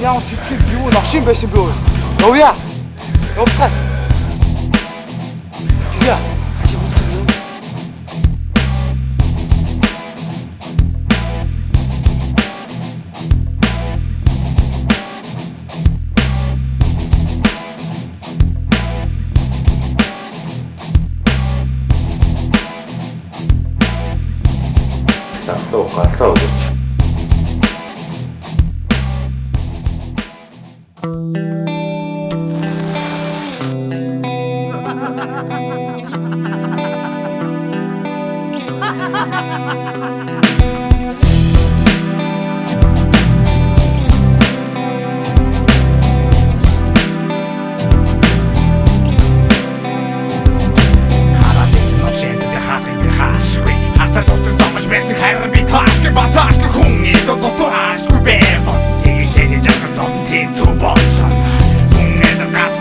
ямар чивчил юу новшин байсан бэ өө. Явъя. Явцгаа. Яа. 또 갔다 오겠지. Баташки хүн идо дотоашгүй бэв. Тэгж тэний жагсан зон тэнцүү болсон. Үнээр гат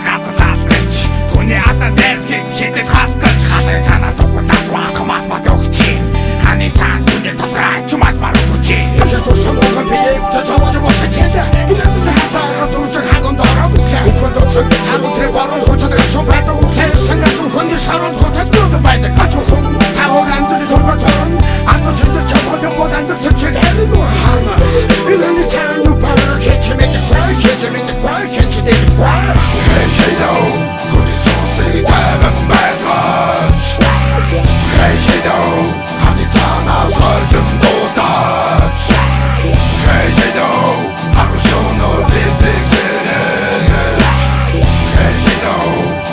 түүний ата дэрхийг хидэд хатаж хатаа цанаа цуглаад вахмат магогч. Ханы цаан түүний толгой чумаас марууч. Яа тусам байгаа би тэцавж бошаа хэлээ. Инээд хатаа дурч хагон дороо бүхлээ. Ухад оцсон харуутрэ баруун хотод шопад үхлээ. Сангас хүний шарон хотод дүүд байдаг. Ачуу хүн таван амдрын дөрвө цорон. Андч чөдөж чавхад боданд төчөг хэрэг нуу хана. Инээд цаан юу параа хечмэд гой хечмэд гой хечмэд гой. Хечэдөө хүний сонсыг таван байдгаач. Хечэдөө ханы цаанаа соргон дуудаач. Хечэдөө харушоноо бибэсэрэж. Хечэдөө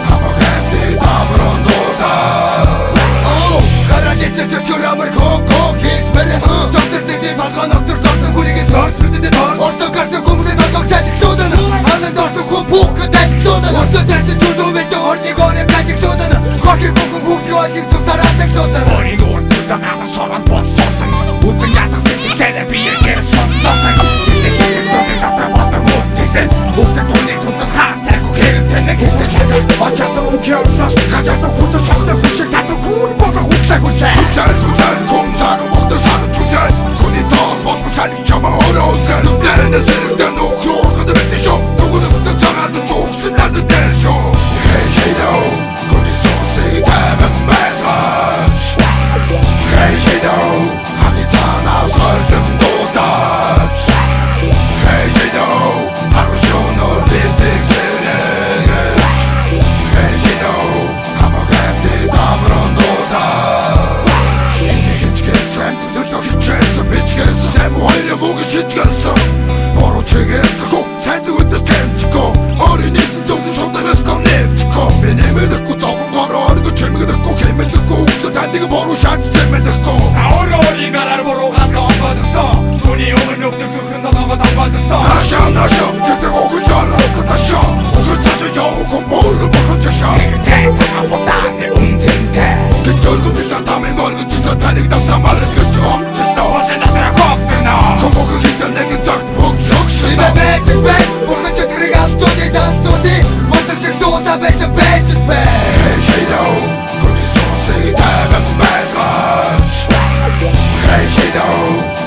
хамагэнди тамрон дуудаач. Оо гарагэц чөтгөрамэр кок хийсмэр. Зовсэрсэдий толгой ногтор зорсон хүнийгээ сорч бүдэд тор. Орсон гарсан хүмүүсийн толгойг салхилуудана. Халан дорсон хүн бүхгэд адилуудана. Орсон дайсан чулуу мэт орныг орем адилуудана. Хохиг хүн хүүхдийг олгийг тусаар адилуудана. Орийг урдтаа гадар шорон болсон. Үтэн ядах сэтгэлээрээ биеэр шотлоосан. Тэний хэсэг төгөг татар бодог мөтсөн. Үсэг түүний тусар хаасаагүй хэрэг тэнэг хэсэг. Очоод өмгөрсөс гажаад хүдэж чогтой хүшиг татах хүн бодох хүлээ. Хүлээ комсар мохтой сар чүлээ. Хүний тос болох салхи чамаа ороод. Нүдэрнэ сэрэгдэн охроо гэдэг мэт шоо. Нүгэл бүтэн цагаад чугсан надад дээр шоо. Хейшэдөө хүний сонсыг таван байлгаач. Хейшэдөө ханы цаанаа соргон дуудаач. Хейшэдөө харушоноо бибэсэрэж. Хейшэдөө хамагэнди тамрон дуудаач. Энийг хичгээсэн төлөв хичээсэн бичгээсэн сэм хоёрын бүгд шичгээсэн. Ороо чигээсэн хөө сайд үдэс тэмчгөө. Орын исэн зөвхөн шудараас нэмчгөө. Би нэмэдэхгүй зовхон гороо орго чимэдэхгүй хэмэдэхгүй үгсэ тандыг боруу шаац зэмэдэхгүй. Ороогийн гараар боруу галга онгодсон. Түүний өмнө өвдөг зүрхэн догоогод онгодсон. Нашаа гэдэг охилоор окоташаа. Охил цаашаа явах боруу бохочашаа. Тэцээ ботаны үнцэнтэй. Гэчөргөн тэлээ тамын орго чилээ таныг давтамаар гэж омчлоо. Босэд атраа когтноо. Комбог хитэн нэгэн цагт богшогшноо. Бэбэчэд бэй. Бурхан чөтгөрийг алцууди далцууди. Мотор шиг суула байсан бэчэд бэй. Хейшэдөө хүний сонсыг таван байлгаач. Хейшэдөө